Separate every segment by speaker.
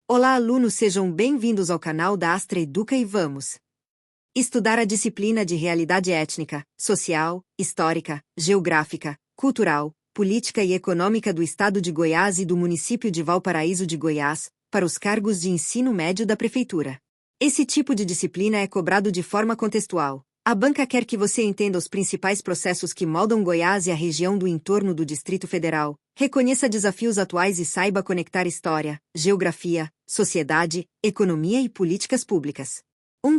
Speaker 1: Olá, alunos, sejam bem-vindos ao canal da Astra Educa e vamos estudar a disciplina de Realidade Étnica, Social, Histórica, Geográfica, Cultural, Política e Econômica do Estado de Goiás e do município de Valparaíso de Goiás, para os cargos de ensino médio da Prefeitura. Esse tipo de disciplina é cobrado de forma contextual. A banca quer que você entenda os principais processos que moldam Goiás e a região do entorno do Distrito Federal, reconheça desafios atuais e saiba conectar história, geografia, sociedade, economia e políticas públicas.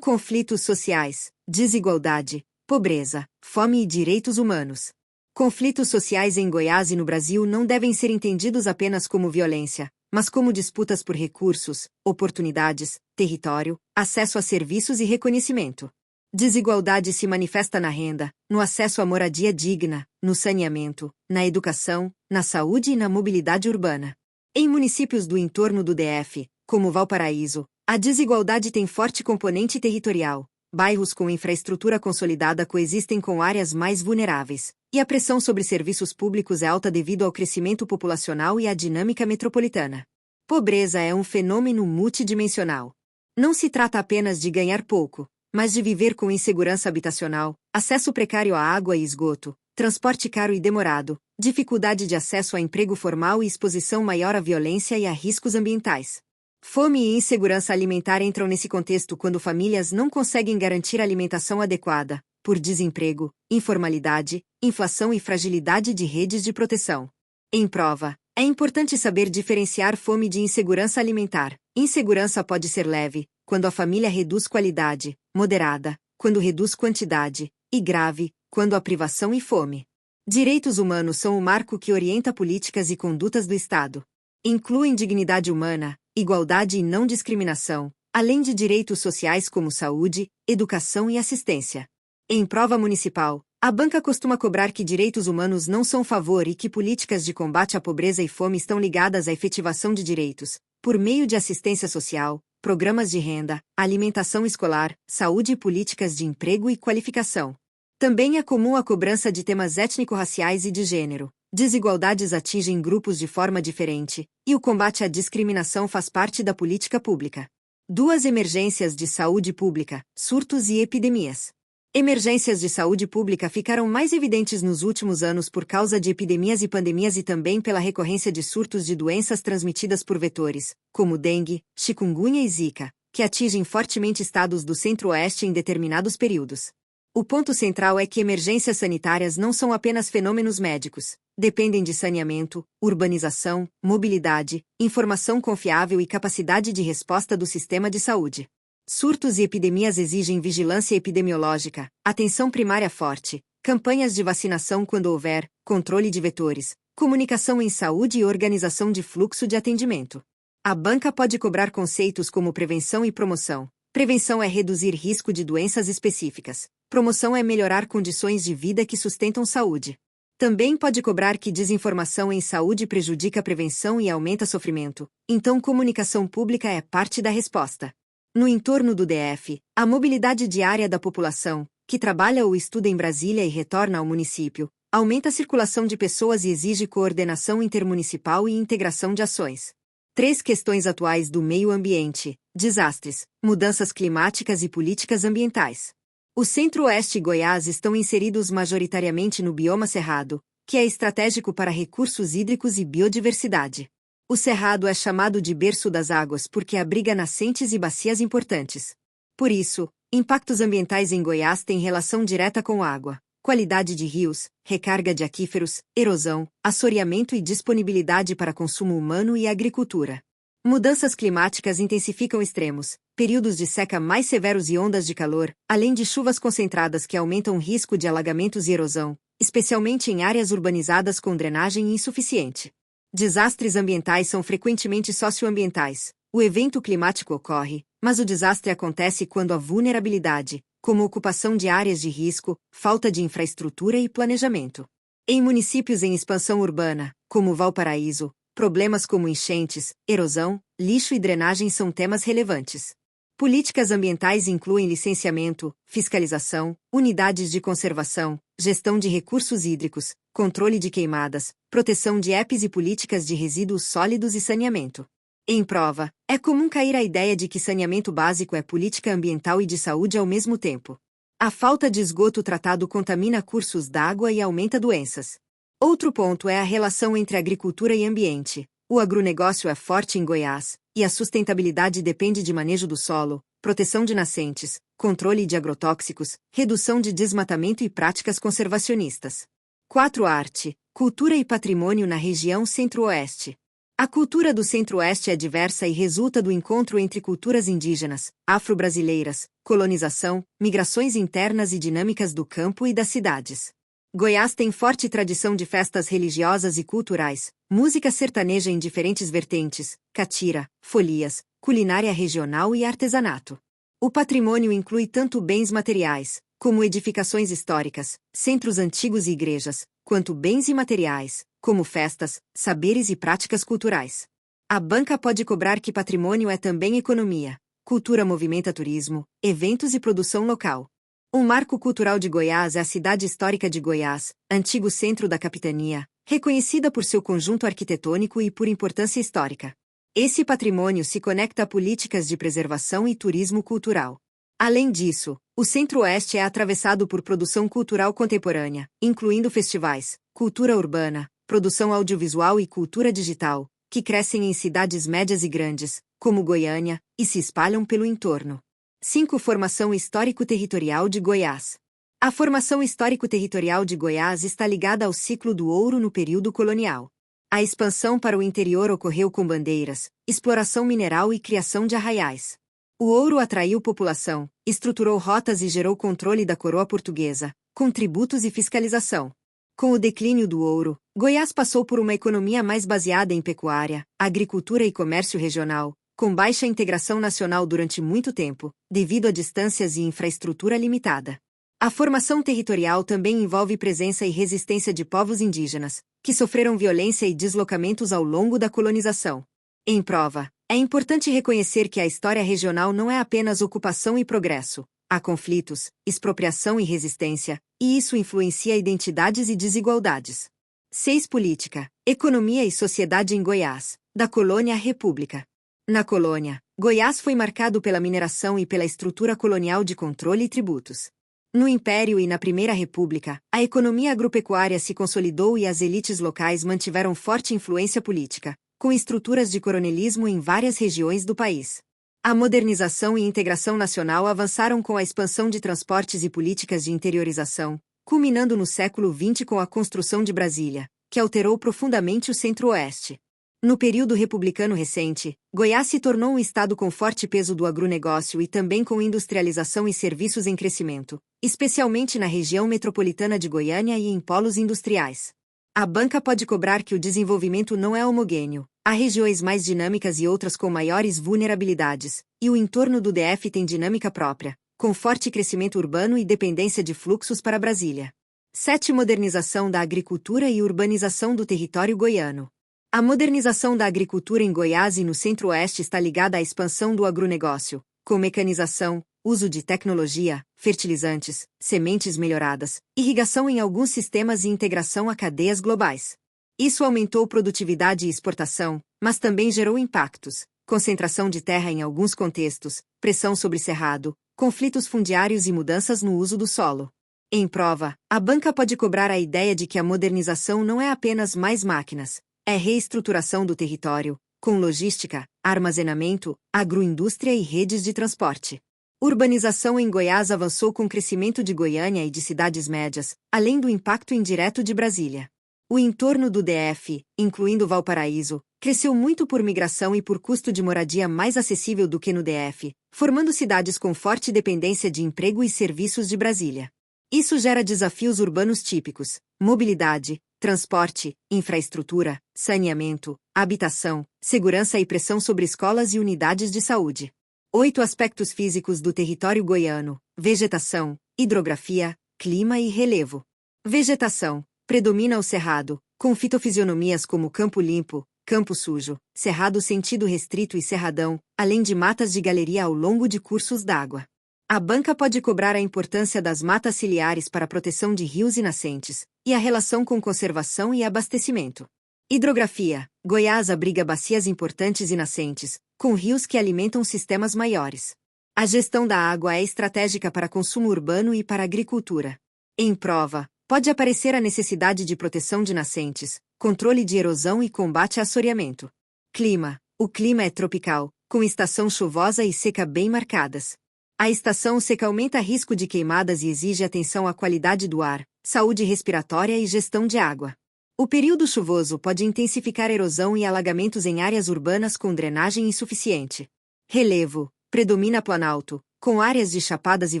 Speaker 1: Conflitos sociais, desigualdade, pobreza, fome e direitos humanos. Conflitos sociais em Goiás e no Brasil não devem ser entendidos apenas como violência, mas como disputas por recursos, oportunidades, território, acesso a serviços e reconhecimento. Desigualdade se manifesta na renda, no acesso à moradia digna, no saneamento, na educação, na saúde e na mobilidade urbana. Em municípios do entorno do DF, como Valparaíso, a desigualdade tem forte componente territorial. Bairros com infraestrutura consolidada coexistem com áreas mais vulneráveis, e a pressão sobre serviços públicos é alta devido ao crescimento populacional e à dinâmica metropolitana. Pobreza é um fenômeno multidimensional. Não se trata apenas de ganhar pouco, mas de viver com insegurança habitacional, acesso precário à água e esgoto, transporte caro e demorado, dificuldade de acesso a emprego formal e exposição maior à violência e a riscos ambientais. Fome e insegurança alimentar entram nesse contexto quando famílias não conseguem garantir alimentação adequada, por desemprego, informalidade, inflação e fragilidade de redes de proteção. Em prova, é importante saber diferenciar fome de insegurança alimentar. Insegurança pode ser leve, quando a família reduz qualidade, moderada, quando reduz quantidade, e grave, quando há privação e fome. Direitos humanos são o marco que orienta políticas e condutas do Estado. Incluem dignidade humana, igualdade e não discriminação, além de direitos sociais como saúde, educação e assistência. Em prova municipal, a banca costuma cobrar que direitos humanos não são favor e que políticas de combate à pobreza e fome estão ligadas à efetivação de direitos, por meio de assistência social, programas de renda, alimentação escolar, saúde e políticas de emprego e qualificação. Também é comum a cobrança de temas étnico-raciais e de gênero. Desigualdades atingem grupos de forma diferente, e o combate à discriminação faz parte da política pública. 2 emergências de saúde pública, surtos e epidemias. Emergências de saúde pública ficaram mais evidentes nos últimos anos por causa de epidemias e pandemias e também pela recorrência de surtos de doenças transmitidas por vetores, como dengue, chikungunya e zika, que atingem fortemente estados do centro-oeste em determinados períodos. O ponto central é que emergências sanitárias não são apenas fenômenos médicos, dependem de saneamento, urbanização, mobilidade, informação confiável e capacidade de resposta do sistema de saúde. Surtos e epidemias exigem vigilância epidemiológica, atenção primária forte, campanhas de vacinação quando houver, controle de vetores, comunicação em saúde e organização de fluxo de atendimento. A banca pode cobrar conceitos como prevenção e promoção. Prevenção é reduzir risco de doenças específicas. Promoção é melhorar condições de vida que sustentam saúde. Também pode cobrar que desinformação em saúde prejudica a prevenção e aumenta sofrimento, então comunicação pública é parte da resposta. No entorno do DF, a mobilidade diária da população, que trabalha ou estuda em Brasília e retorna ao município, aumenta a circulação de pessoas e exige coordenação intermunicipal e integração de ações. 3 questões atuais do meio ambiente: desastres, mudanças climáticas e políticas ambientais. O Centro-Oeste e Goiás estão inseridos majoritariamente no bioma Cerrado, que é estratégico para recursos hídricos e biodiversidade. O Cerrado é chamado de berço das águas porque abriga nascentes e bacias importantes. Por isso, impactos ambientais em Goiás têm relação direta com água, qualidade de rios, recarga de aquíferos, erosão, assoreamento e disponibilidade para consumo humano e agricultura. Mudanças climáticas intensificam extremos, períodos de seca mais severos e ondas de calor, além de chuvas concentradas que aumentam o risco de alagamentos e erosão, especialmente em áreas urbanizadas com drenagem insuficiente. Desastres ambientais são frequentemente socioambientais. O evento climático ocorre, mas o desastre acontece quando há vulnerabilidade, como ocupação de áreas de risco, falta de infraestrutura e planejamento. Em municípios em expansão urbana, como Valparaíso, problemas como enchentes, erosão, lixo e drenagem são temas relevantes. Políticas ambientais incluem licenciamento, fiscalização, unidades de conservação, gestão de recursos hídricos, controle de queimadas, proteção de EPs e políticas de resíduos sólidos e saneamento. Em prova, é comum cair a ideia de que saneamento básico é política ambiental e de saúde ao mesmo tempo. A falta de esgoto tratado contamina cursos d'água e aumenta doenças. Outro ponto é a relação entre agricultura e ambiente. O agronegócio é forte em Goiás, e a sustentabilidade depende de manejo do solo, proteção de nascentes, controle de agrotóxicos, redução de desmatamento e práticas conservacionistas. 4. Arte, cultura e patrimônio na região Centro-Oeste. A cultura do Centro-Oeste é diversa e resulta do encontro entre culturas indígenas, afro-brasileiras, colonização, migrações internas e dinâmicas do campo e das cidades. Goiás tem forte tradição de festas religiosas e culturais, música sertaneja em diferentes vertentes, catira, folias, culinária regional e artesanato. O patrimônio inclui tanto bens materiais, como edificações históricas, centros antigos e igrejas, quanto bens imateriais, como festas, saberes e práticas culturais. A banca pode cobrar que patrimônio é também economia. Cultura movimenta turismo, eventos e produção local. Um marco cultural de Goiás é a cidade histórica de Goiás, antigo centro da capitania, reconhecida por seu conjunto arquitetônico e por importância histórica. Esse patrimônio se conecta a políticas de preservação e turismo cultural. Além disso, o Centro-Oeste é atravessado por produção cultural contemporânea, incluindo festivais, cultura urbana, produção audiovisual e cultura digital, que crescem em cidades médias e grandes, como Goiânia, e se espalham pelo entorno. 5. Formação histórico-territorial de Goiás. A formação histórico-territorial de Goiás está ligada ao ciclo do ouro no período colonial. A expansão para o interior ocorreu com bandeiras, exploração mineral e criação de arraiais. O ouro atraiu população, estruturou rotas e gerou controle da coroa portuguesa, com tributos e fiscalização. Com o declínio do ouro, Goiás passou por uma economia mais baseada em pecuária, agricultura e comércio regional, com baixa integração nacional durante muito tempo, devido a distâncias e infraestrutura limitada. A formação territorial também envolve presença e resistência de povos indígenas, que sofreram violência e deslocamentos ao longo da colonização. Em prova, é importante reconhecer que a história regional não é apenas ocupação e progresso. Há conflitos, expropriação e resistência, e isso influencia identidades e desigualdades. 6. Política, economia e sociedade em Goiás, da colônia à república. Na colônia, Goiás foi marcado pela mineração e pela estrutura colonial de controle e tributos. No Império e na Primeira República, a economia agropecuária se consolidou e as elites locais mantiveram forte influência política, com estruturas de coronelismo em várias regiões do país. A modernização e integração nacional avançaram com a expansão de transportes e políticas de interiorização, culminando no século XX com a construção de Brasília, que alterou profundamente o Centro-Oeste. No período republicano recente, Goiás se tornou um estado com forte peso do agronegócio e também com industrialização e serviços em crescimento, especialmente na região metropolitana de Goiânia e em polos industriais. A banca pode cobrar que o desenvolvimento não é homogêneo. Há regiões mais dinâmicas e outras com maiores vulnerabilidades, e o entorno do DF tem dinâmica própria, com forte crescimento urbano e dependência de fluxos para Brasília. 7. Modernização da agricultura e urbanização do território goiano. A modernização da agricultura em Goiás e no Centro-Oeste está ligada à expansão do agronegócio, com mecanização, uso de tecnologia, fertilizantes, sementes melhoradas, irrigação em alguns sistemas e integração a cadeias globais. Isso aumentou produtividade e exportação, mas também gerou impactos, concentração de terra em alguns contextos, pressão sobre cerrado, conflitos fundiários e mudanças no uso do solo. Em prova, a banca pode cobrar a ideia de que a modernização não é apenas mais máquinas, é reestruturação do território, com logística, armazenamento, agroindústria e redes de transporte. Urbanização em Goiás avançou com o crescimento de Goiânia e de cidades médias, além do impacto indireto de Brasília. O entorno do DF, incluindo Valparaíso, cresceu muito por migração e por custo de moradia mais acessível do que no DF, formando cidades com forte dependência de emprego e serviços de Brasília. Isso gera desafios urbanos típicos: mobilidade, transporte, infraestrutura, saneamento, habitação, segurança e pressão sobre escolas e unidades de saúde. 8. Aspectos físicos do território goiano: vegetação, hidrografia, clima e relevo. Vegetação. Predomina o cerrado, com fitofisionomias como campo limpo, campo sujo, cerrado sentido restrito e cerradão, além de matas de galeria ao longo de cursos d'água. A banca pode cobrar a importância das matas ciliares para a proteção de rios e nascentes, e a relação com conservação e abastecimento. Hidrografia. Goiás abriga bacias importantes e nascentes, com rios que alimentam sistemas maiores. A gestão da água é estratégica para consumo urbano e para a agricultura. Em prova, pode aparecer a necessidade de proteção de nascentes, controle de erosão e combate a assoreamento. Clima. O clima é tropical, com estação chuvosa e seca bem marcadas. A estação seca aumenta risco de queimadas e exige atenção à qualidade do ar, saúde respiratória e gestão de água. O período chuvoso pode intensificar erosão e alagamentos em áreas urbanas com drenagem insuficiente. Relevo. Predomina planalto, com áreas de chapadas e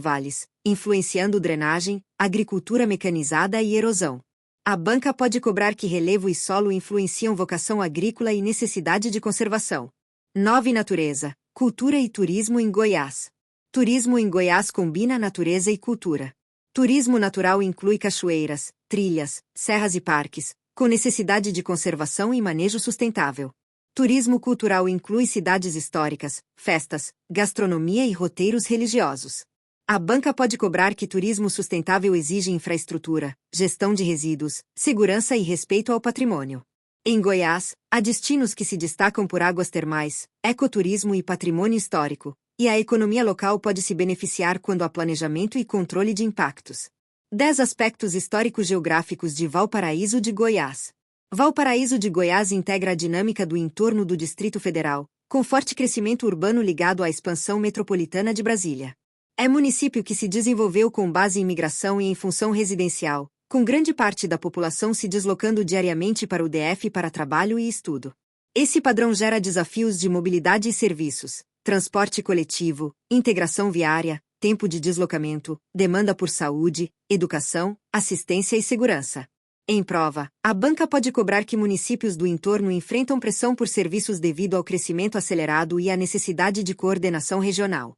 Speaker 1: vales, influenciando drenagem, agricultura mecanizada e erosão. A banca pode cobrar que relevo e solo influenciam vocação agrícola e necessidade de conservação. 9. Natureza. Cultura e turismo em Goiás. Turismo em Goiás combina natureza e cultura. Turismo natural inclui cachoeiras, trilhas, serras e parques, com necessidade de conservação e manejo sustentável. Turismo cultural inclui cidades históricas, festas, gastronomia e roteiros religiosos. A banca pode cobrar que turismo sustentável exige infraestrutura, gestão de resíduos, segurança e respeito ao patrimônio. Em Goiás, há destinos que se destacam por águas termais, ecoturismo e patrimônio histórico, e a economia local pode se beneficiar quando há planejamento e controle de impactos. 10 aspectos histórico-geográficos de Valparaíso de Goiás. Valparaíso de Goiás integra a dinâmica do entorno do Distrito Federal, com forte crescimento urbano ligado à expansão metropolitana de Brasília. É município que se desenvolveu com base em migração e em função residencial, com grande parte da população se deslocando diariamente para o DF para trabalho e estudo. Esse padrão gera desafios de mobilidade e serviços, transporte coletivo, integração viária, tempo de deslocamento, demanda por saúde, educação, assistência e segurança. Em prova, a banca pode cobrar que municípios do entorno enfrentam pressão por serviços devido ao crescimento acelerado e à necessidade de coordenação regional.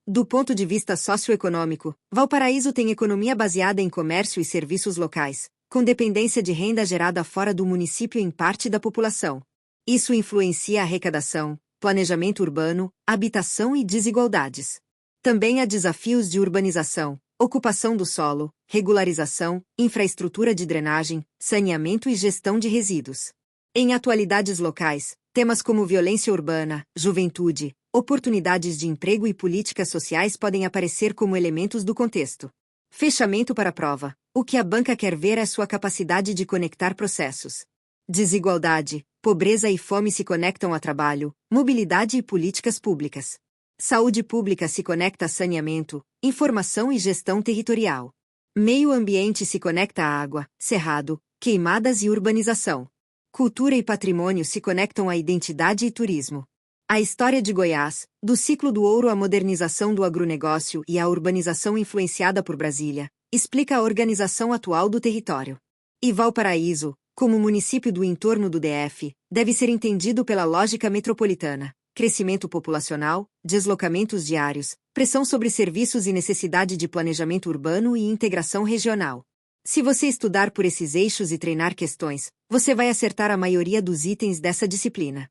Speaker 1: Do ponto de vista socioeconômico, Valparaíso tem economia baseada em comércio e serviços locais, com dependência de renda gerada fora do município em parte da população. Isso influencia a arrecadação, planejamento urbano, habitação e desigualdades. Também há desafios de urbanização, ocupação do solo, regularização, infraestrutura de drenagem, saneamento e gestão de resíduos. Em atualidades locais, temas como violência urbana, juventude, oportunidades de emprego e políticas sociais podem aparecer como elementos do contexto. Fechamento para a prova. O que a banca quer ver é sua capacidade de conectar processos. Desigualdade, pobreza e fome se conectam a trabalho, mobilidade e políticas públicas. Saúde pública se conecta a saneamento, informação e gestão territorial. Meio ambiente se conecta a água, cerrado, queimadas e urbanização. Cultura e patrimônio se conectam à identidade e turismo. A história de Goiás, do ciclo do ouro à modernização do agronegócio e à urbanização influenciada por Brasília, explica a organização atual do território. E Valparaíso, como município do entorno do DF, deve ser entendido pela lógica metropolitana. Crescimento populacional, deslocamentos diários, pressão sobre serviços e necessidade de planejamento urbano e integração regional. Se você estudar por esses eixos e treinar questões, você vai acertar a maioria dos itens dessa disciplina.